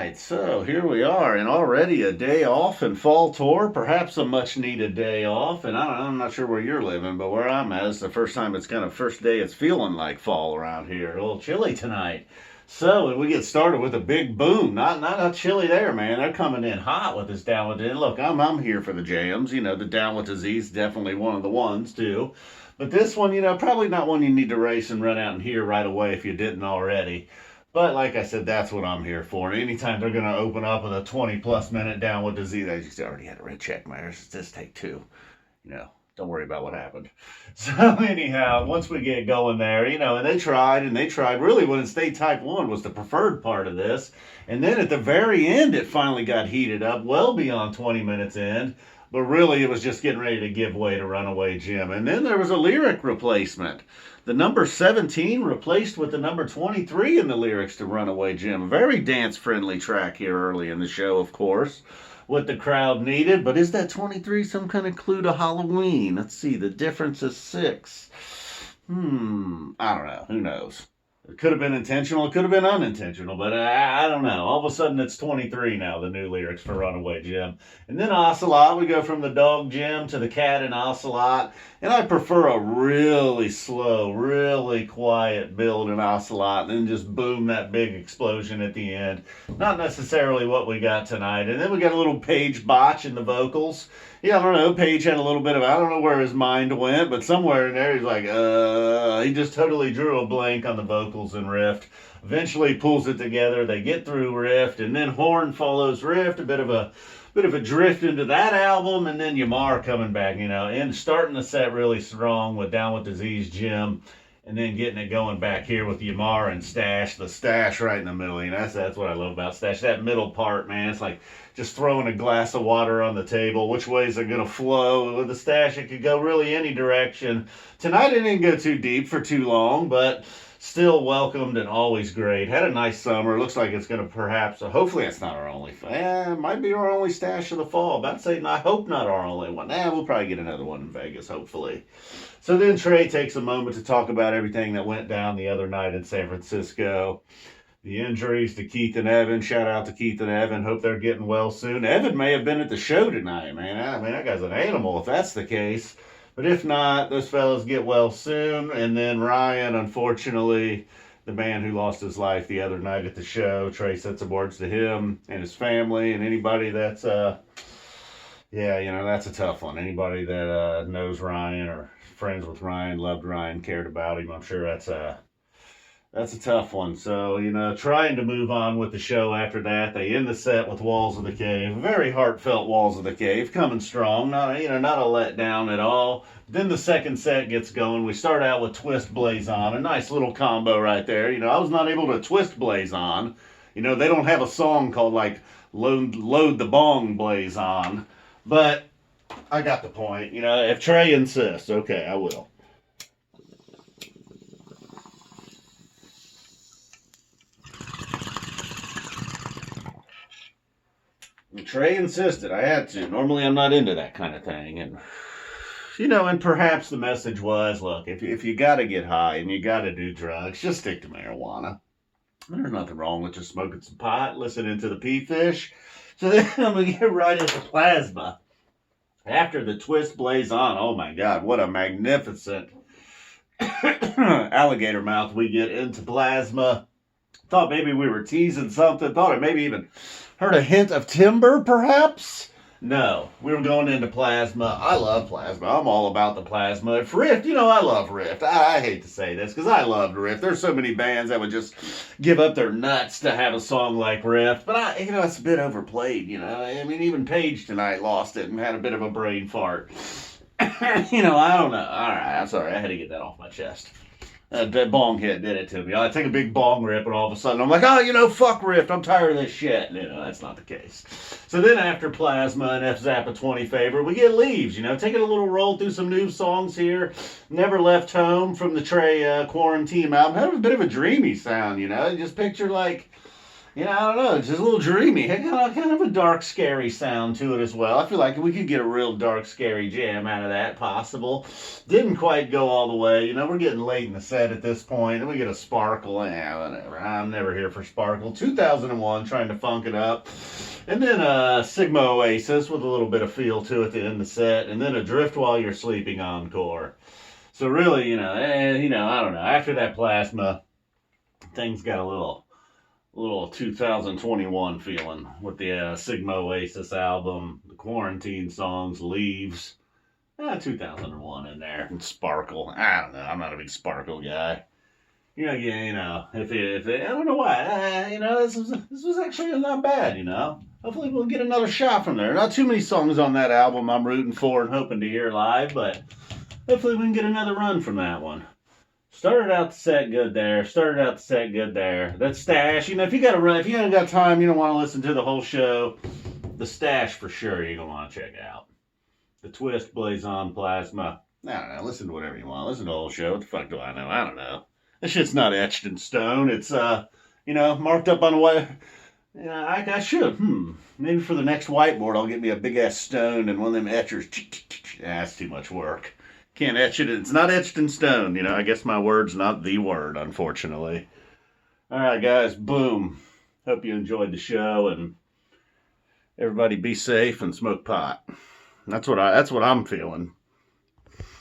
right, so here we are, and already a day off and fall tour, perhaps a much needed day off. And I'm not sure where you're living, but where I'm at, it's the first time it's kind of first day it's feeling like fall around here. A little chilly tonight. So, and we get started with a big boom. Not chilly there, man. They're coming in hot with this down with it. Look, I'm here for the jams. The down with disease definitely one of the ones too. But this one, probably not one you need to race and run out and hear right away if you didn't already. But like I said, that's what I'm here for. And anytime they're going to open up with a 20 plus minute down with disease, I just already had a red check marks. Just take two. Don't worry about what happened. So anyhow, once we get going there, and they tried and they tried. Really, when it stayed type 1 was the preferred part of this. And then at the very end, it finally got heated up well beyond 20 minutes in. But really, it was just getting ready to give way to Runaway Jim. And then there was a lyric replacement. The number 17 replaced with the number 23 in the lyrics to Runaway Jim. A very dance-friendly track here early in the show, of course, what the crowd needed. But is that 23 some kind of clue to Halloween? Let's see, the difference is 6. I don't know. Who knows? It could have been intentional. It could have been unintentional, but I don't know. All of a sudden, it's 23 now, the new lyrics for Runaway Jim. And then Ocelot, we go from the dog Jim to the cat and Ocelot. And I prefer a really slow, really quiet build in Ocelot, and then just boom, that big explosion at the end. Not necessarily what we got tonight. And then we got a little Page botch in the vocals. Yeah, I don't know. Page had a little bit of, I don't know where his mind went, but somewhere in there he's like, he just totally drew a blank on the vocals in Rift. Eventually pulls it together. They get through Rift, and then Horn follows Rift, a bit of a drift into that album, and then Yamar coming back, and starting the set really strong with Down with Disease Jim, and then getting it going back here with Yamar and Stache, the Stache right in the middle. That's what I love about Stache. That middle part, man, it's like just throwing a glass of water on the table. Which ways are going to flow? With the Stache, it could go really any direction. Tonight it didn't go too deep for too long, but still welcomed and always great. Had a nice summer. Looks like it's going to perhaps, hopefully it's not our only, it might be our only Stache of the fall. About to say, I hope not our only one. We'll probably get another one in Vegas, hopefully. So then Trey takes a moment to talk about everything that went down the other night in San Francisco. The injuries to Keith and Evan. Shout out to Keith and Evan. Hope they're getting well soon. Evan may have been at the show tonight, man. I mean, that guy's an animal if that's the case. But if not, those fellas get well soon. And then Ryan, unfortunately, the man who lost his life the other night at the show. Trey said some words to him and his family and anybody that's, that's a tough one. Anybody that knows Ryan or friends with Ryan, loved Ryan, cared about him, I'm sure that's a tough one. So, trying to move on with the show after that. They end the set with Walls of the Cave. Very heartfelt Walls of the Cave. Coming strong. Not a letdown at all. Then the second set gets going. We start out with Twist Blaze On. A nice little combo right there. I was not able to twist Blaze On. They don't have a song called like Load the Bong Blaze On. But I got the point. If Trey insists, okay, I will. Trey insisted. I had to. Normally, I'm not into that kind of thing. And perhaps the message was, look, if you got to get high and you got to do drugs, just stick to marijuana. There's nothing wrong with just smoking some pot, listening to the Phish. So then I'm going to get right into Plasma. After the Twist Blaze On, oh my God, what a magnificent alligator mouth we get into Plasma. Thought maybe we were teasing something. Thought I maybe even heard a hint of timber, perhaps? No, we were going into Plasma. I love Plasma. I'm all about the Plasma. If Rift, I love Rift. I hate to say this because I loved Rift. There's so many bands that would just give up their nuts to have a song like Rift. But it's a bit overplayed, I mean, even Page tonight lost it and had a bit of a brain fart. I don't know. All right, I'm sorry. I had to get that off my chest. That bong hit did it to me. I take a big bong rip, and all of a sudden I'm like, fuck Rift. I'm tired of this shit. That's not the case. So then after Plasma and F Zappa 20 favor, we get Leaves. Taking a little roll through some new songs here. Never Left Home from the Trey Quarantine album. Had a bit of a dreamy sound. Just picture like I don't know. It's just a little dreamy. It got kind of a dark, scary sound to it as well. I feel like we could get a real dark, scary jam out of that, possible. Didn't quite go all the way. We're getting late in the set at this point. Then we get a Sparkle. Yeah, whatever. I'm never here for Sparkle. 2001, trying to funk it up. And then Sigma Oasis with a little bit of feel to it to end the set. And then a Drift While You're Sleeping encore. So really, I don't know. After that Plasma, things got a little 2021 feeling with the Sigma Oasis album, the Quarantine songs, Leaves, 2001 in there, and Sparkle. I don't know. I'm not a big Sparkle guy. If I don't know why. This was actually not bad. Hopefully we'll get another shot from there. Not too many songs on that album I'm rooting for and hoping to hear live, but hopefully we can get another run from that one. Started out the set good there. That's Stache. If you got to run, if you ain't got time, you don't want to listen to the whole show. The Stache for sure you're gonna want to check out. The Twist, Blazon, Plasma. I don't know. Listen to whatever you want. Listen to the whole show. What the fuck do I know? I don't know. This shit's not etched in stone. It's marked up on a white. I should. Maybe for the next whiteboard, I'll get me a big ass stone and one of them etchers. That's too much work. Can't etch it. It's not etched in stone. I guess my word's not the word, unfortunately. All right, guys. Boom. Hope you enjoyed the show, and everybody be safe and smoke pot. That's what I'm feeling.